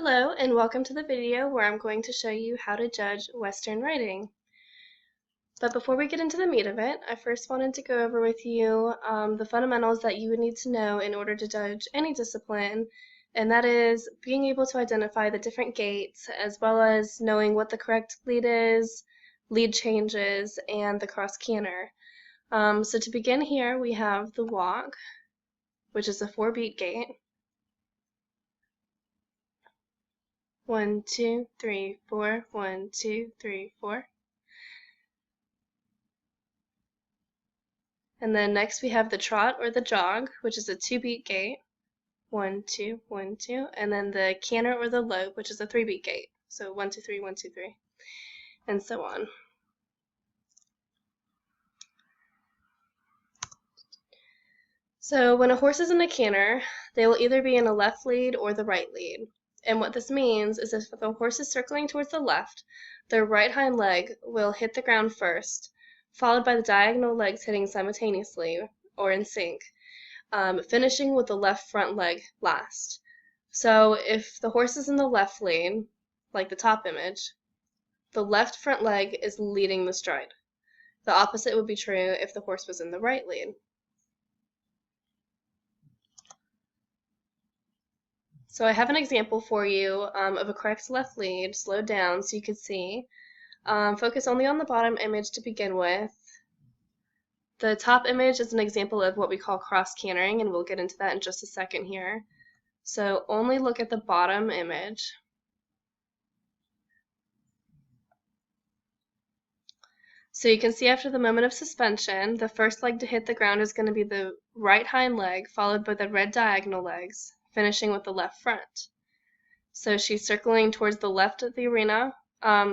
Hello and welcome to the video where I'm going to show you how to judge Western riding. But before we get into the meat of it, I first wanted to go over with you the fundamentals that you would need to know in order to judge any discipline, and that is being able to identify the different gaits as well as knowing what the correct lead is, lead changes, and the cross canter. So to begin here, we have the walk, which is a 4-beat gait. 1, 2, 3, 4, 1, 2, 3, 4. And then next we have the trot or the jog, which is a 2-beat gait. 1, 2, 1, 2. And then the canter or the lope, which is a 3-beat gait. So 1, 2, 3, 1, 2, 3. And so on. So when a horse is in a canter, they will either be in a left lead or the right lead. And what this means is if the horse is circling towards the left, their right hind leg will hit the ground first, followed by the diagonal legs hitting simultaneously or in sync, finishing with the left front leg last. So if the horse is in the left lead, like the top image, the left front leg is leading the stride. The opposite would be true if the horse was in the right lead. So I have an example for you of a correct left lead, slowed down so you can see. Focus only on the bottom image to begin with. The top image is an example of what we call cross cantering, and we'll get into that in just a second here. So only look at the bottom image. So you can see after the moment of suspension, the first leg to hit the ground is going to be the right hind leg, followed by the red diagonal legs, finishing with the left front. So she's circling towards the left of the arena,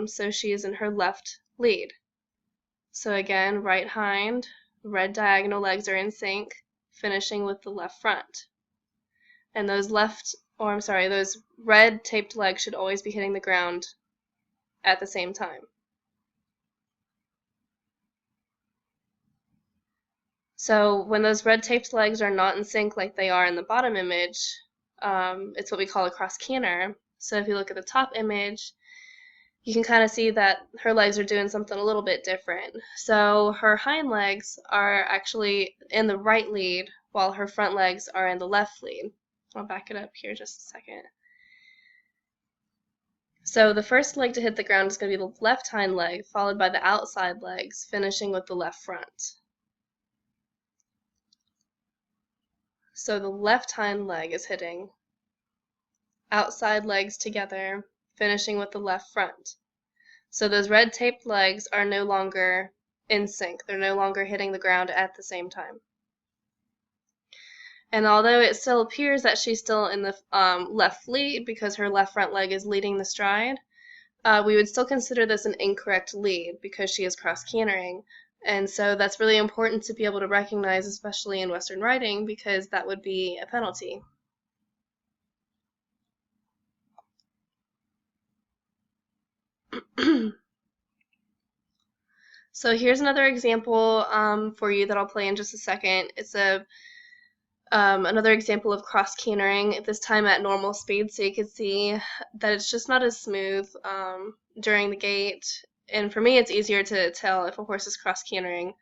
so she is in her left lead. So again, right hind, red diagonal legs are in sync, finishing with the left front. And those those red taped legs should always be hitting the ground at the same time. So when those red taped legs are not in sync like they are in the bottom image, it's what we call a cross canter. So if you look at the top image, you can kind of see that her legs are doing something a little bit different. So her hind legs are actually in the right lead while her front legs are in the left lead. I'll back it up here just a second. So the first leg to hit the ground is going to be the left hind leg, followed by the outside legs, finishing with the left front. So the left hind leg is hitting, outside legs together, finishing with the left front. So those red taped legs are no longer in sync. They're no longer hitting the ground at the same time. And although it still appears that she's still in the left lead because her left front leg is leading the stride, we would still consider this an incorrect lead because she is cross cantering. And so that's really important to be able to recognize, especially in Western riding, because that would be a penalty. So here's another example for you that I'll play in just a second. It's another example of cross cantering, this time at normal speed, so you can see that it's just not as smooth during the gait. And for me, it's easier to tell if a horse is cross cantering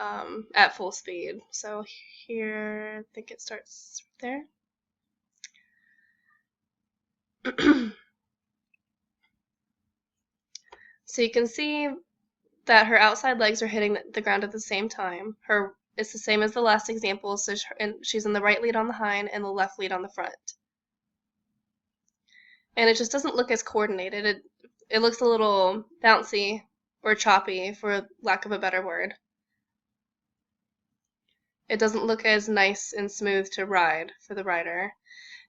at full speed. So here, I think it starts there. So you can see that her outside legs are hitting the ground at the same time. It's the same as the last example, so she's in the right lead on the hind and the left lead on the front. And it just doesn't look as coordinated. It looks a little bouncy or choppy, for lack of a better word. It doesn't look as nice and smooth to ride for the rider.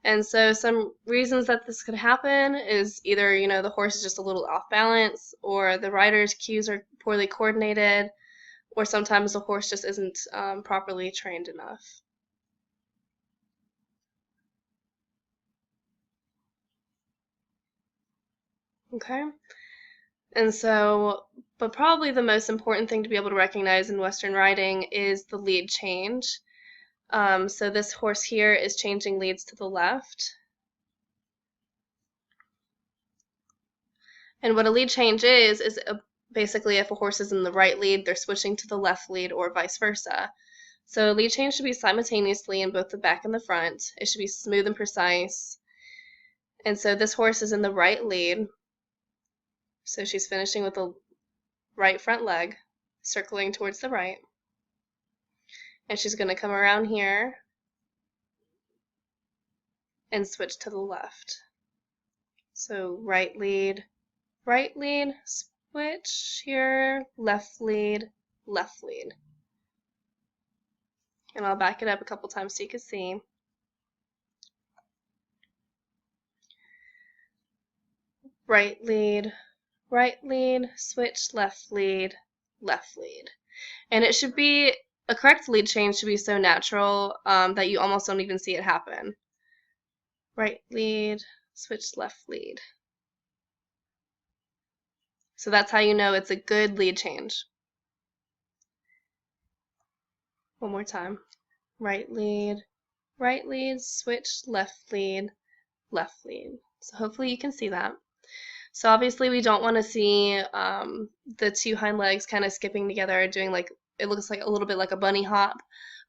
And so some reasons that this could happen is either, the horse is just a little off balance, or the rider's cues are poorly coordinated, or sometimes the horse just isn't properly trained enough. Okay? And so, but probably the most important thing to be able to recognize in Western riding is the lead change. So this horse here is changing leads to the left. And what a lead change is basically if a horse is in the right lead, they're switching to the left lead or vice versa. So a lead change should be simultaneously in both the back and the front. It should be smooth and precise. And so this horse is in the right lead. So she's finishing with the right front leg, circling towards the right. And she's going to come around here and switch to the left. So right lead, switch here, left lead, left lead. And I'll back it up a couple times so you can see. Right lead, switch, left lead, left lead. And it should be, a correct lead change should be so natural that you almost don't even see it happen. Right lead, switch, left lead. So that's how you know it's a good lead change. One more time. Right lead, switch, left lead, left lead. So hopefully you can see that. So obviously we don't want to see the two hind legs kind of skipping together, doing like, it looks like a little bit like a bunny hop,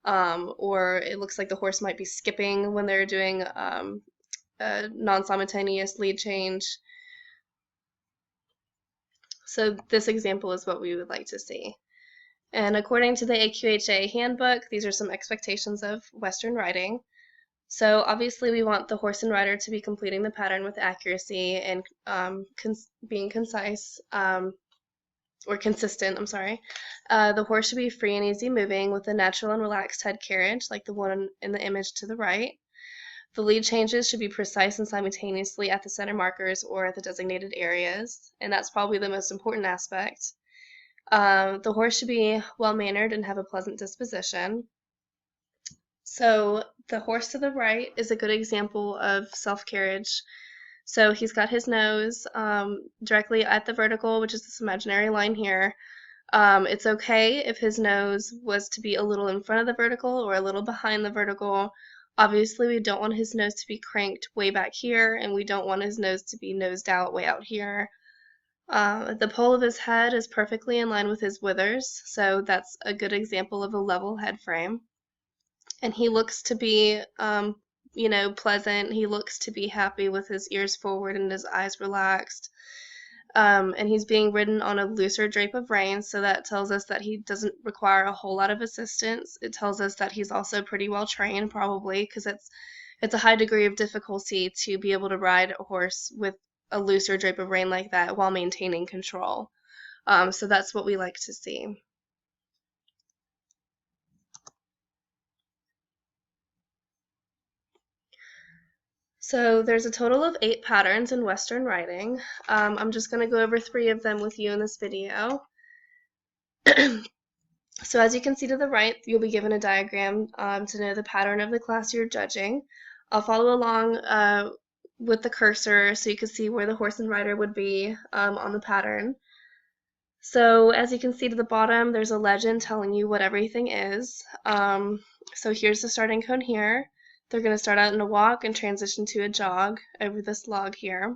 or it looks like the horse might be skipping when they're doing a non-simultaneous lead change. So this example is what we would like to see. And according to the AQHA handbook, these are some expectations of Western riding. So obviously we want the horse and rider to be completing the pattern with accuracy and being concise, or consistent, I'm sorry. The horse should be free and easy moving with a natural and relaxed head carriage, like the one in the image to the right. The lead changes should be precise and simultaneously at the center markers or at the designated areas, and that's probably the most important aspect. The horse should be well-mannered and have a pleasant disposition. So the horse to the right is a good example of self-carriage. So he's got his nose directly at the vertical, which is this imaginary line here. It's okay if his nose was to be a little in front of the vertical or a little behind the vertical. Obviously, we don't want his nose to be cranked way back here, and we don't want his nose to be nosed out way out here. The pole of his head is perfectly in line with his withers, so that's a good example of a level head frame. And he looks to be, pleasant. He looks to be happy with his ears forward and his eyes relaxed. And he's being ridden on a looser drape of rein, so that tells us that he doesn't require a whole lot of assistance. It tells us that he's also pretty well trained, probably, because it's a high degree of difficulty to be able to ride a horse with a looser drape of rein like that while maintaining control. So that's what we like to see. So there's a total of 8 patterns in Western riding. I'm just going to go over 3 of them with you in this video. So as you can see to the right, you'll be given a diagram to know the pattern of the class you're judging. I'll follow along with the cursor so you can see where the horse and rider would be on the pattern. So as you can see to the bottom, there's a legend telling you what everything is. So here's the starting cone here. They're going to start out in a walk and transition to a jog over this log here,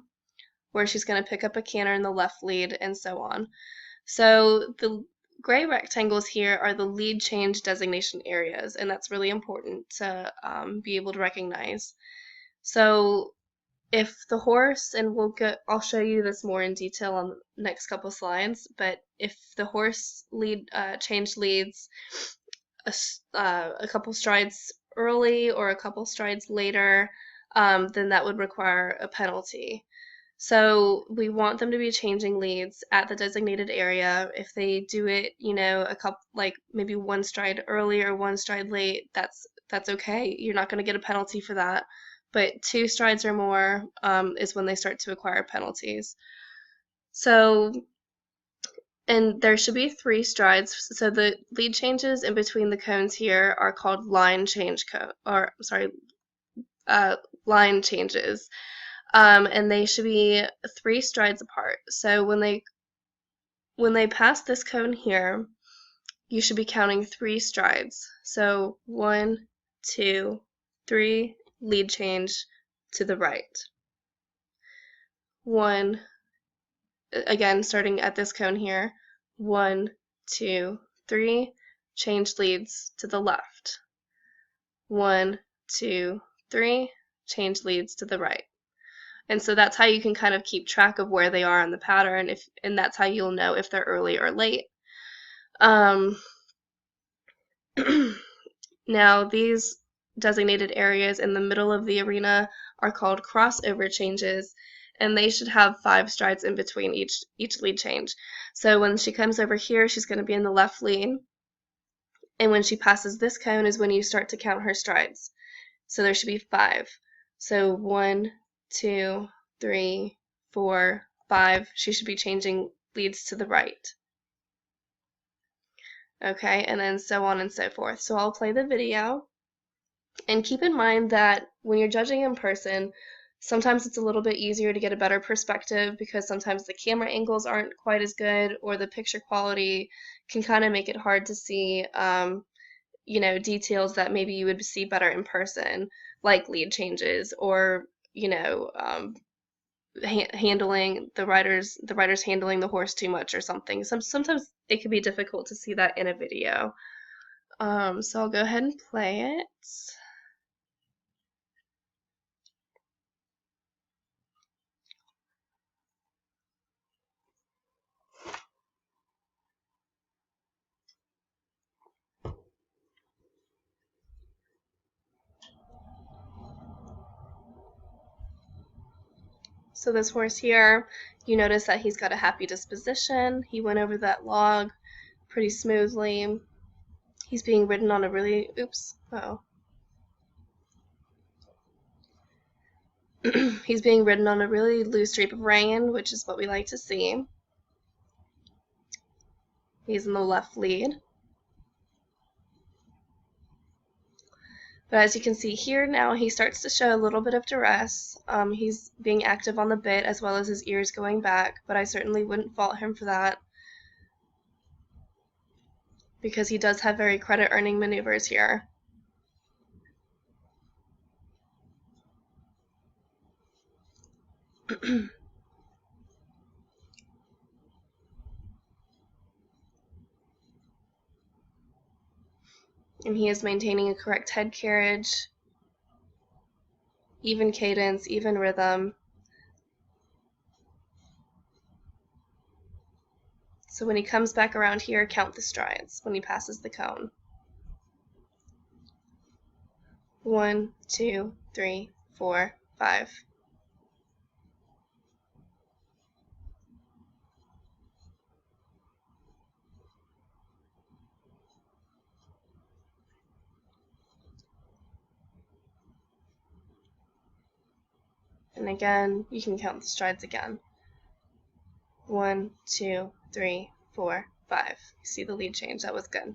where she's going to pick up a canter in the left lead and so on. So the gray rectangles here are the lead change designation areas, and that's really important to be able to recognize. So if the horse, and I'll show you this more in detail on the next couple slides, but if the horse change leads a couple strides early or a couple strides later, then that would require a penalty. So we want them to be changing leads at the designated area. If they do it, a couple, like maybe 1 stride early or 1 stride late, that's okay. You're not going to get a penalty for that. But 2 strides or more is when they start to acquire penalties. So, and there should be 3 strides. So the lead changes in between the cones here are called line changes. And they should be 3 strides apart. So when they pass this cone here, you should be counting 3 strides. So 1, 2, 3, lead change to the right. 1, again, starting at this cone here, 1, 2, 3, change leads to the left. 1, 2, 3, change leads to the right. And so that's how you can kind of keep track of where they are on the pattern, and that's how you'll know if they're early or late. Now, these designated areas in the middle of the arena are called crossover changes, and they should have 5 strides in between each lead change. So when she comes over here, she's going to be in the left lead, and when she passes this cone is when you start to count her strides. So there should be 5. So 1, 2, 3, 4, 5. She should be changing leads to the right. Okay, and then so on and so forth. So I'll play the video. And keep in mind that when you're judging in person, sometimes it's a little bit easier to get a better perspective because sometimes the camera angles aren't quite as good, or the picture quality can kind of make it hard to see, you know, details that maybe you would see better in person, like lead changes, or, you know, handling the riders handling the horse too much or something. Sometimes it can be difficult to see that in a video. So I'll go ahead and play it. So this horse here, you notice that he's got a happy disposition. He went over that log pretty smoothly. He's being ridden on a really, he's being ridden on a really loose drape of rein, which is what we like to see. He's in the left lead. But as you can see here now, he starts to show a little bit of duress. He's being active on the bit as well as his ears going back, but I certainly wouldn't fault him for that because he does have very credit-earning maneuvers here. And he is maintaining a correct head carriage, even cadence, even rhythm. So when he comes back around here, count the strides when he passes the cone. 1, 2, 3, 4, 5. And again, you can count the strides again. 1, 2, 3, 4, 5. You see the lead change, that was good.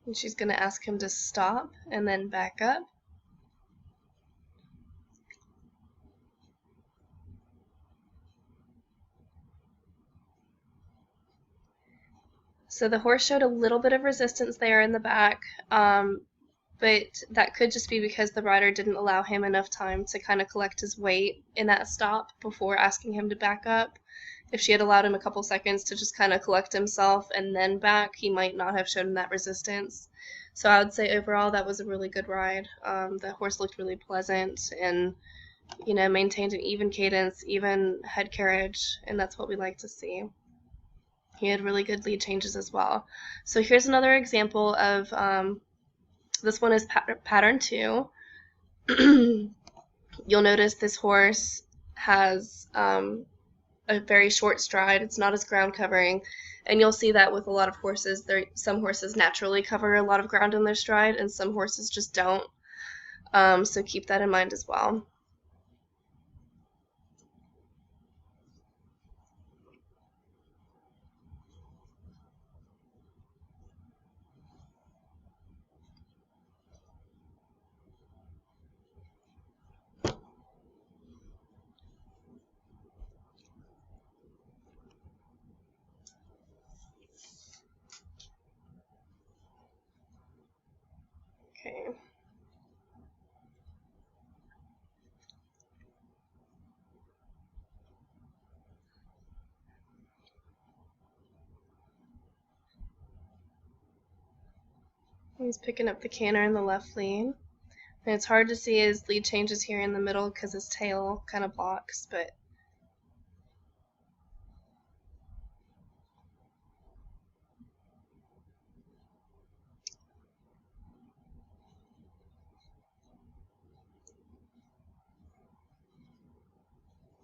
And she's going to ask him to stop and then back up. So the horse showed a little bit of resistance there in the back, but that could just be because the rider didn't allow him enough time to kind of collect his weight in that stop before asking him to back up. If she had allowed him a couple seconds to just kind of collect himself and then back, he might not have shown that resistance. So I would say overall that was a really good ride. The horse looked really pleasant and, you know, maintained an even cadence, even head carriage, and that's what we like to see. He had really good lead changes as well. So here's another example of, this one is pattern 2. You'll notice this horse has a very short stride. It's not as ground covering, and you'll see that with a lot of horses. Some horses naturally cover a lot of ground in their stride, and some horses just don't. So keep that in mind as well. He's picking up the canter in the left lead. And it's hard to see his lead changes here in the middle because his tail kind of blocks, but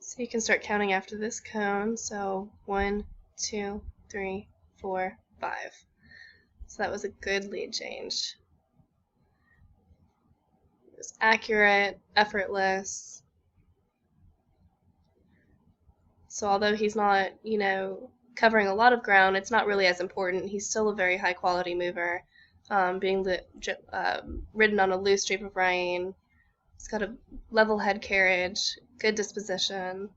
so you can start counting after this cone. So 1, 2, 3, 4, 5. So that was a good lead change. It was accurate, effortless. So although he's not, covering a lot of ground, it's not really as important. He's still a very high quality mover, being ridden on a loose drape of rein. He's got a level head carriage, good disposition.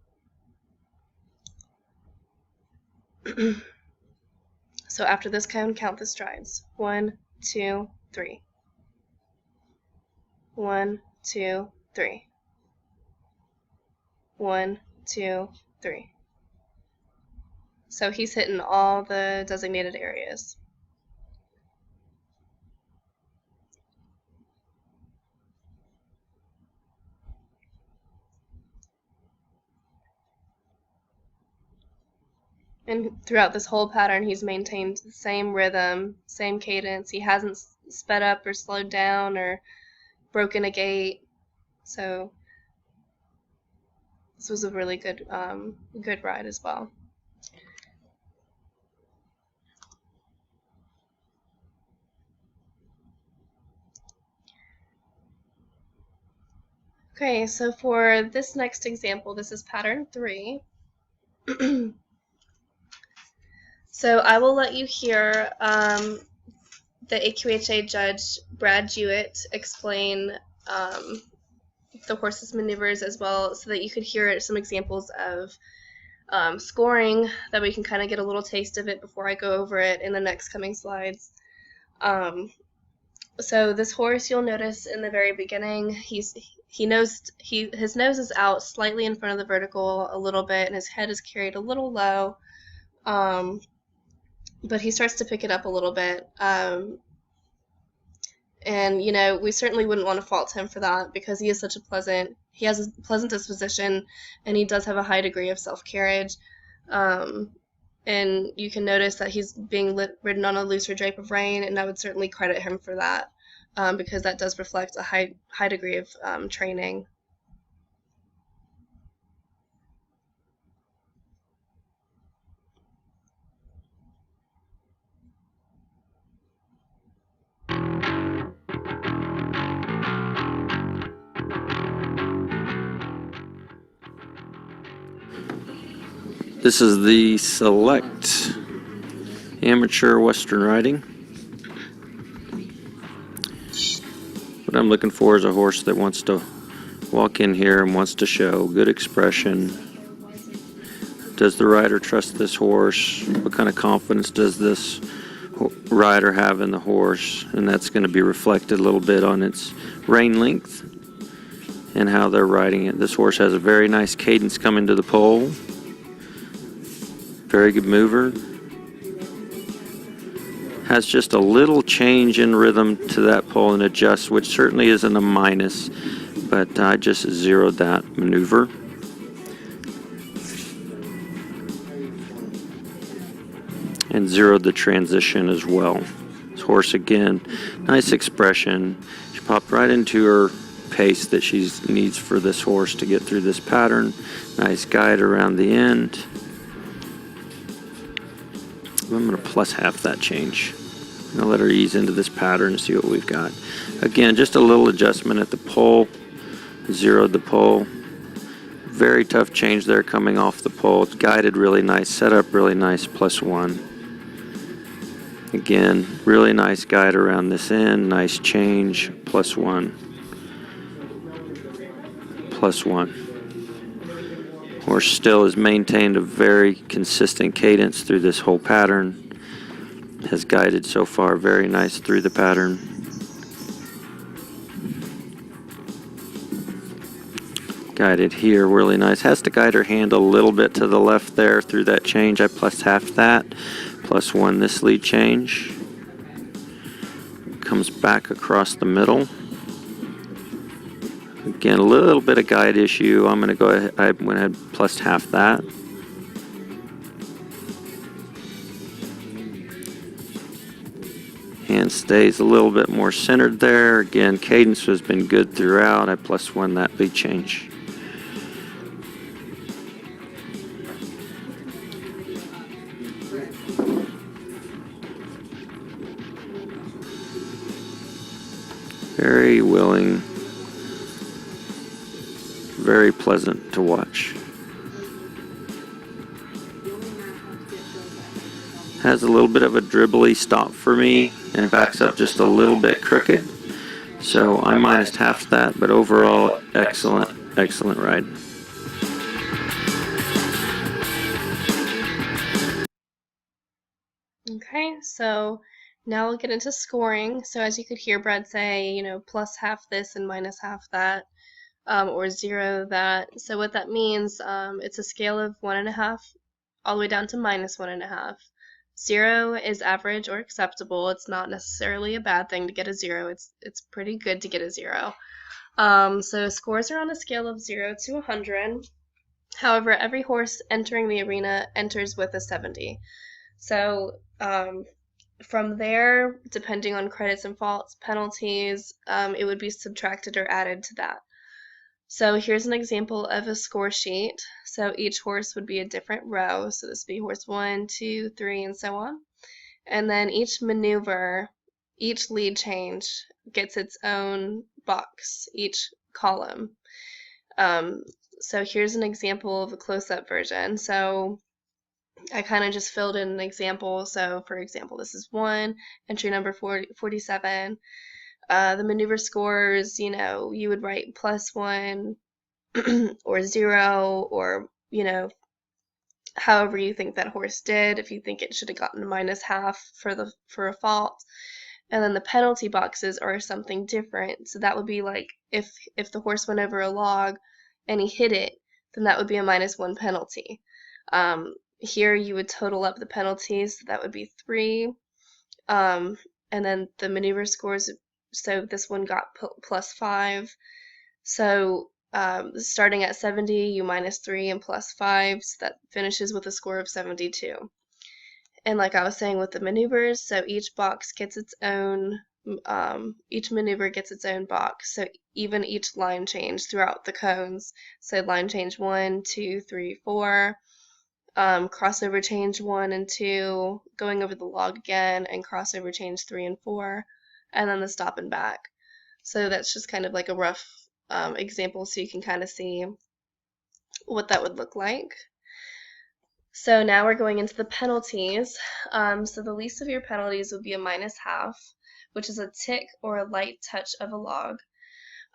So after this cone, count the strides. 1, 2, 3. 1, 2, 3. 1, 2, 3. So he's hitting all the designated areas. And throughout this whole pattern, he's maintained the same rhythm, same cadence. He hasn't sped up or slowed down or broken a gait. So this was a really good ride as well. Okay, so for this next example, this is pattern 3. So I will let you hear the AQHA judge, Brad Jewett, explain the horse's maneuvers as well, so that you could hear some examples of scoring, that we can kind of get a little taste of it before I go over it in the next coming slides. So this horse, you'll notice in the very beginning, his nose is out slightly in front of the vertical a little bit, and his head is carried a little low. But he starts to pick it up a little bit. And, we certainly wouldn't want to fault him for that, because he has a pleasant disposition, and he does have a high degree of self-carriage. And you can notice that he's being ridden on a looser drape of rein, and I would certainly credit him for that, because that does reflect a high degree of training. This is the Select Amateur Western Riding. What I'm looking for is a horse that wants to walk in here and wants to show good expression. Does the rider trust this horse? What kind of confidence does this rider have in the horse? And that's going to be reflected a little bit on its rein length and how they're riding it. This horse has a very nice cadence coming to the pole. Very good mover. Has just a little change in rhythm to that pole and adjust, which certainly isn't a minus, but I just zeroed that maneuver. And zeroed the transition as well. This horse again, nice expression. She popped right into her pace that she needs for this horse to get through this pattern. Nice guide around the end. I'm going to plus half that change. I'll let her ease into this pattern and see what we've got. Again, just a little adjustment at the pole. Zeroed the pole. Very tough change there coming off the pole. It's guided really nice, set up really nice, +1. Again, really nice guide around this end, nice change, +1. +1. Horse still has maintained a very consistent cadence through this whole pattern. Has guided so far very nice through the pattern. Guided here really nice. Has to guide her hand a little bit to the left there through that change. I plus half that. +1 this lead change. comes back across the middle. Again, a little bit of guide issue. I'm going to go ahead, I went ahead plus half that. And stays a little bit more centered there. Again, cadence has been good throughout. I plus one that lead change. Very willing, very pleasant to watch. Has a little bit of a dribbly stop for me and backs up just a little bit crooked. So I minus half that, but overall, excellent, excellent ride. Okay, so now we'll get into scoring. So as you could hear Brad say, you know, plus half this and minus half that, or 0 that. So what that means, it's a scale of 1.5 all the way down to minus 1.5. 0 is average or acceptable. It's not necessarily a bad thing to get a 0. It's pretty good to get a 0. So scores are on a scale of 0 to 100. However, every horse entering the arena enters with a 70. So from there, depending on credits and faults, penalties, it would be subtracted or added to that. So here's an example of a score sheet. So each horse would be a different row. So this would be horse 1, 2, 3, and so on. And then each maneuver, each lead change gets its own box, each column. So here's an example of a close-up version. So I kind of just filled in an example. So for example, this is 1, entry number 47. The maneuver scores, you know, you would write +1 or 0, or, you know, however you think that horse did. If you think it should have gotten minus half for a fault. And then the penalty boxes are something different. So that would be like if the horse went over a log and he hit it, then that would be a -1 penalty. Here you would total up the penalties, so that would be 3. And then the maneuver scores, so this one got +5. So starting at 70, you -3 and +5, so that finishes with a score of 72. And like I was saying with the maneuvers, so each box gets its own, each maneuver gets its own box. So even each line change throughout the cones, so line change 1, 2, 3, 4, crossover change 1 and 2, going over the log again, and crossover change 3 and 4, and then the stop and back. So that's just kind of like a rough example, so you can kind of see what that would look like. So now we're going into the penalties. So the least of your penalties would be a -1/2, which is a tick or a light touch of a log.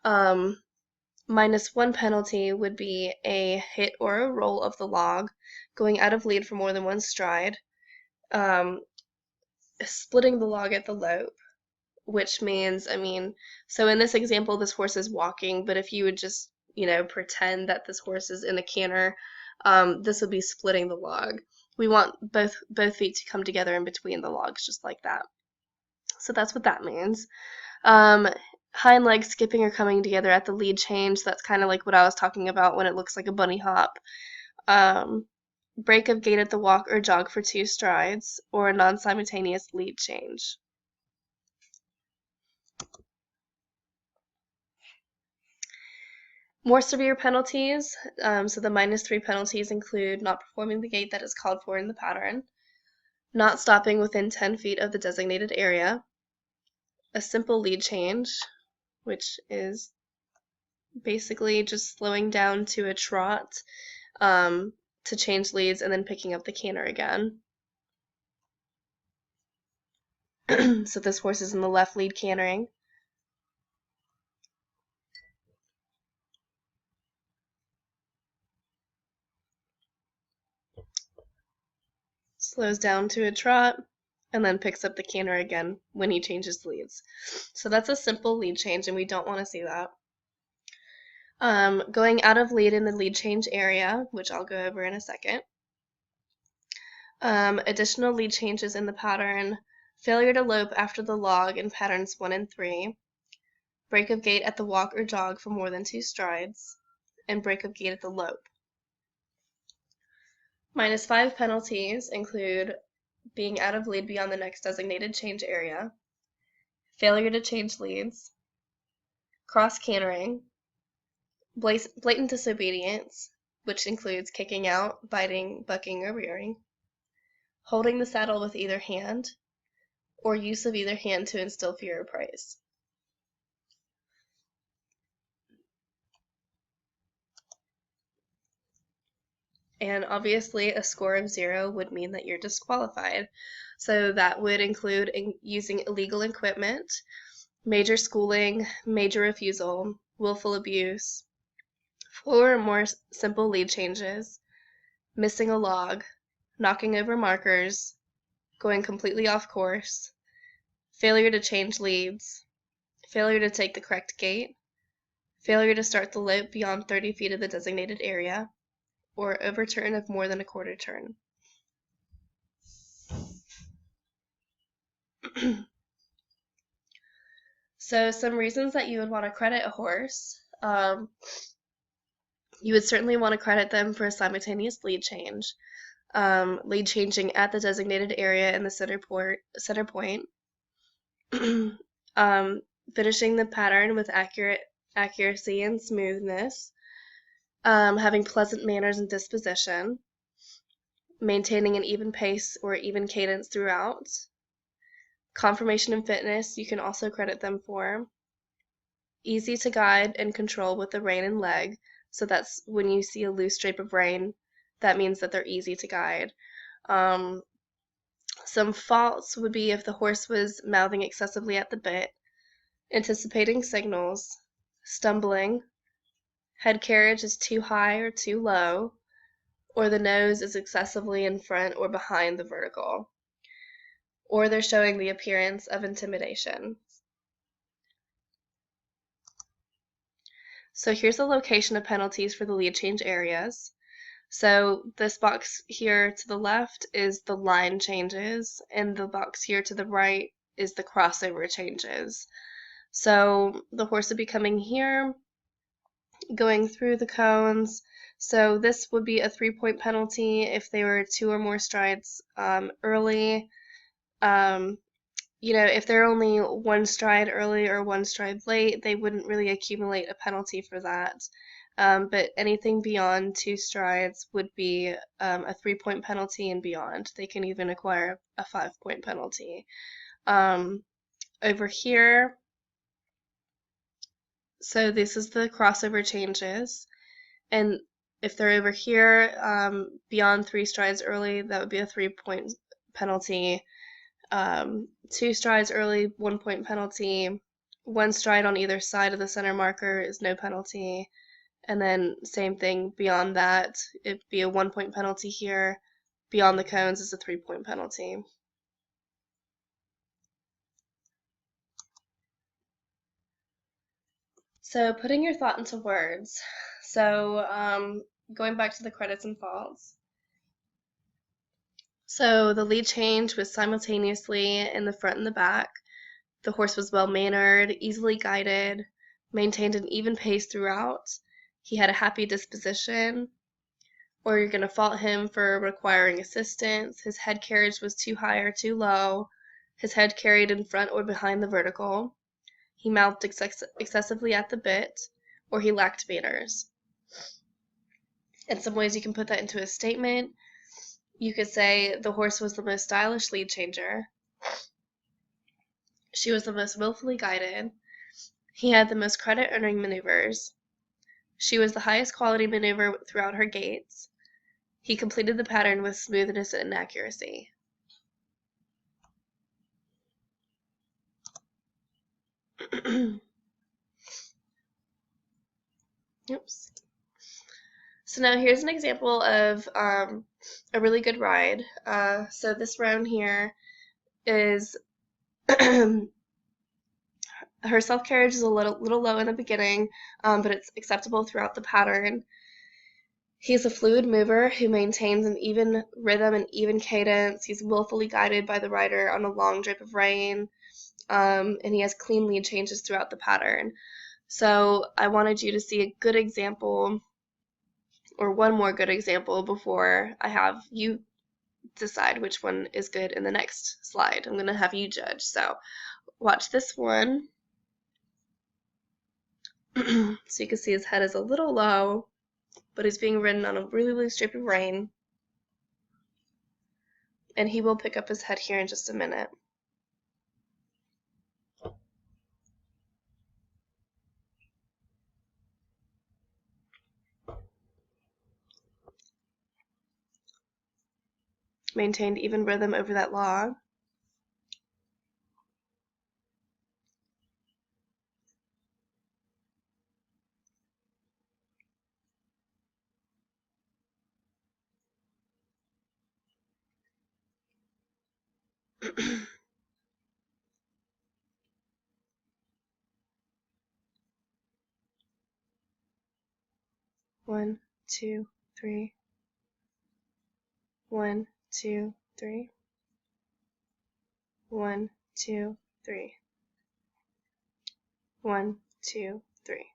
-1 penalty would be a hit or a roll of the log, going out of lead for more than one stride, splitting the log at the lope, which means, I mean, so in this example, this horse is walking, but if you would just, you know, pretend that this horse is in a canter, this would be splitting the log. We want both feet to come together in between the logs, just like that. So that's what that means. Hind legs skipping or coming together at the lead change. That's kind of like what I was talking about when it looks like a bunny hop. Break of gait at the walk or jog for 2 strides, or a non-simultaneous lead change. More severe penalties, so the -3 penalties include not performing the gait that is called for in the pattern, not stopping within 10 feet of the designated area, a simple lead change, which is basically just slowing down to a trot to change leads and then picking up the canter again. So this horse is in the left lead cantering. Slows down to a trot, and then picks up the canter again when he changes leads. So that's a simple lead change, and we don't want to see that. Going out of lead in the lead change area, which I'll go over in a second. Additional lead changes in the pattern, failure to lope after the log in patterns 1 and 3, break of gait at the walk or jog for more than 2 strides, and break of gait at the lope. -5 penalties include being out of lead beyond the next designated change area, failure to change leads, cross cantering, blatant disobedience, which includes kicking out, biting, bucking, or rearing, holding the saddle with either hand, or use of either hand to instill fear or praise. And obviously a score of 0 would mean that you're disqualified. So that would include using illegal equipment, major schooling, major refusal, willful abuse, 4 or more simple lead changes, missing a log, knocking over markers, going completely off course, failure to change leads, failure to take the correct gait, failure to start the lope beyond 30 feet of the designated area, or overturn of more than a quarter turn. So some reasons that you would want to credit a horse. You would certainly want to credit them for a simultaneous lead change, lead changing at the designated area in the center point, finishing the pattern with accuracy and smoothness, having pleasant manners and disposition, maintaining an even pace or even cadence throughout, conformation and fitness you can also credit them for, easy to guide and control with the rein and leg, so that's when you see a loose drape of rein, that means that they're easy to guide. Some faults would be if the horse was mouthing excessively at the bit, anticipating signals, stumbling, head carriage is too high or too low, or the nose is excessively in front or behind the vertical, or they're showing the appearance of intimidation. So here's the location of penalties for the lead change areas. So this box here to the left is the line changes, and the box here to the right is the crossover changes. So the horse would be coming here, going through the cones. So this would be a 3-point penalty if they were 2 or more strides early. If they're only 1 stride early or 1 stride late, they wouldn't really accumulate a penalty for that. But anything beyond 2 strides would be a 3-point penalty and beyond. They can even acquire a 5-point penalty. Over here, so this is the crossover changes, and if they're over here beyond 3 strides early, that would be a 3-point penalty. 2 strides early, 1-point penalty. 1 stride on either side of the center marker is no penalty. And then same thing beyond that, it'd be a 1-point penalty here. Beyond the cones is a 3-point penalty. So putting your thought into words. So going back to the credits and faults. So the lead change was simultaneously in the front and the back. The horse was well-mannered, easily guided, maintained an even pace throughout. He had a happy disposition. Or you're going to fault him for requiring assistance. His head carriage was too high or too low. His head carried in front or behind the vertical. He mouthed excessively at the bit, or he lacked manners. In some ways you can put that into a statement. You could say the horse was the most stylish lead changer. She was the most willfully guided. He had the most credit-earning maneuvers. She was the highest quality maneuver throughout her gaits. He completed the pattern with smoothness and accuracy. Oops. So now here's an example of a really good ride. So this roan here is her self-carriage is a little low in the beginning, but it's acceptable throughout the pattern. He's a fluid mover who maintains an even rhythm and even cadence. He's willfully guided by the rider on a long drip of rein, and he has clean lead changes throughout the pattern. So I wanted you to see a good example, or one more good example, before I have you decide which one is good in the next slide. I'm going to have you judge. So watch this one. So you can see his head is a little low, but he's being ridden on a really loose strip of rein. And he will pick up his head here in just a minute. Maintained even rhythm over that log. One, two, three. 1, 2, 3. 1, 2, 3. 1, 2, 3.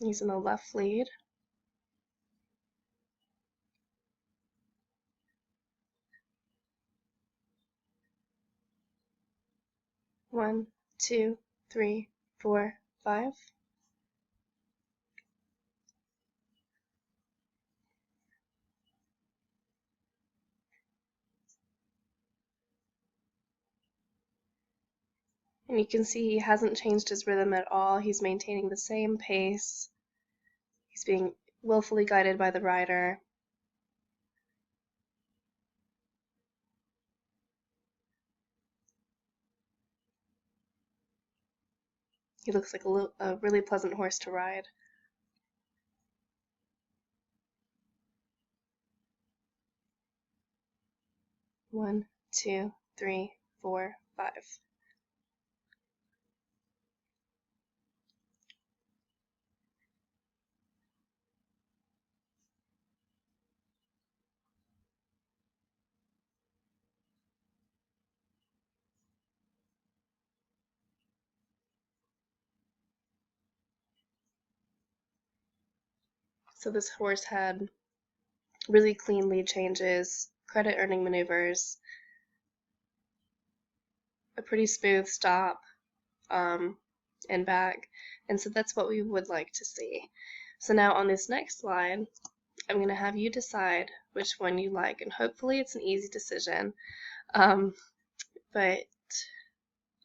He's in the left lead. 1, 2, 3, 4, 5. And you can see he hasn't changed his rhythm at all. He's maintaining the same pace. He's being willfully guided by the rider. He looks like a really pleasant horse to ride. One, two, three, 4, 5. So this horse had really clean lead changes, credit earning maneuvers, a pretty smooth stop, and back, and so that's what we would like to see. So now on this next slide, I'm going to have you decide which one you like, and hopefully it's an easy decision, but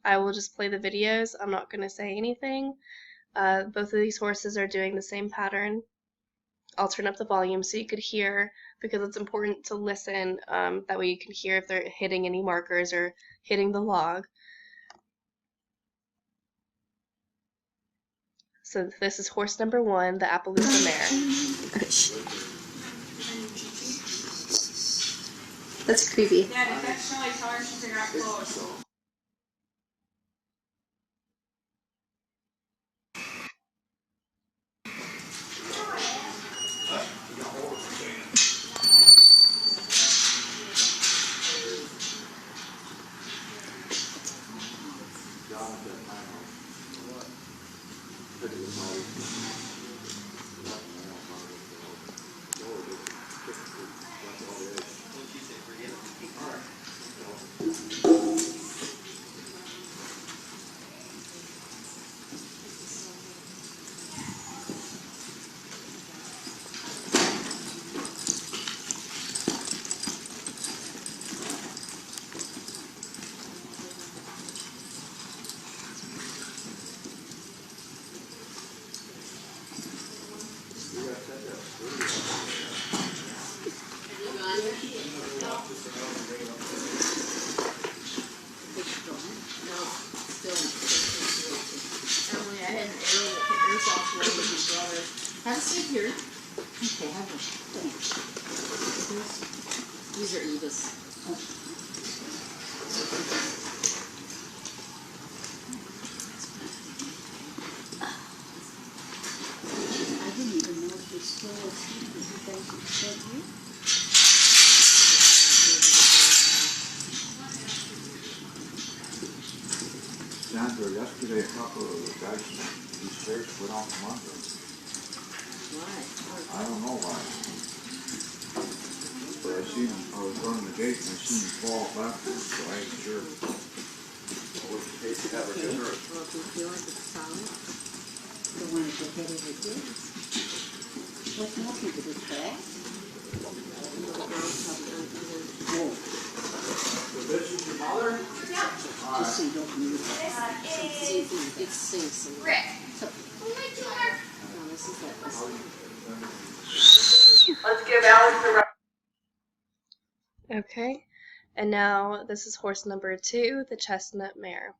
I will just play the videos. I'm not going to say anything. Both of these horses are doing the same pattern. I'll turn up the volume so you could hear, because it's important to listen. That way you can hear if they're hitting any markers or hitting the log. So this is horse number 1, the Appaloosa mare. That's creepy. Yeah, if that's Shelly, tell her she got close. Have a seat here. Okay, have one. These are Eva's. a couple of the guys whose shirts went off from under them. Why? I don't know why. But I seen him, I was running the gate and I seen him fall backwards, so I ain't sure. What the case you have a Okay. shirt? Well, if you feel like it's solid, the one that you're getting it is. What's happening to this bag? Whoa. So this is your mother? Just so you don't move it. See if it sinks a little. Rick. So, no, this is that. Let's give Alex the right. Okay, and now this is horse number 2, the chestnut mare.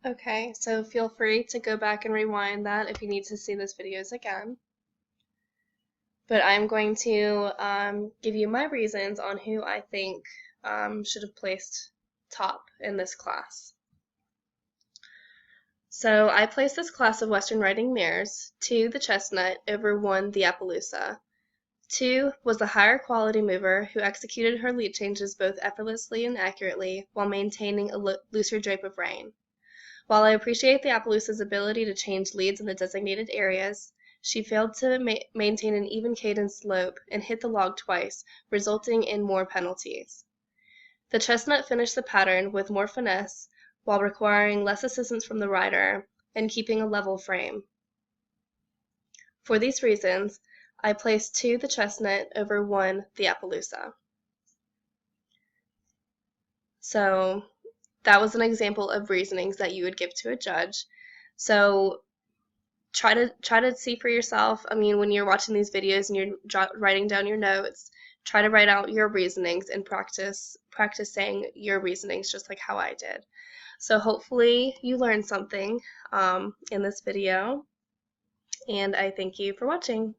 Okay, so feel free to go back and rewind that if you need to see those videos again. But I'm going to give you my reasons on who I think should have placed top in this class. So I placed this class of Western riding mares, 2 the chestnut over 1 the Appaloosa. 2 was the higher quality mover who executed her lead changes both effortlessly and accurately while maintaining a looser drape of rein. While I appreciate the Appaloosa's ability to change leads in the designated areas, she failed to maintain an even cadence slope and hit the log twice, resulting in more penalties. The chestnut finished the pattern with more finesse while requiring less assistance from the rider and keeping a level frame. For these reasons, I placed 2 the chestnut over 1 the Appaloosa. So that was an example of reasonings that you would give to a judge. So try to see for yourself. I mean, when you're watching these videos and you're writing down your notes, try to write out your reasonings and practice saying your reasonings just like how I did. So hopefully you learned something in this video, and I thank you for watching.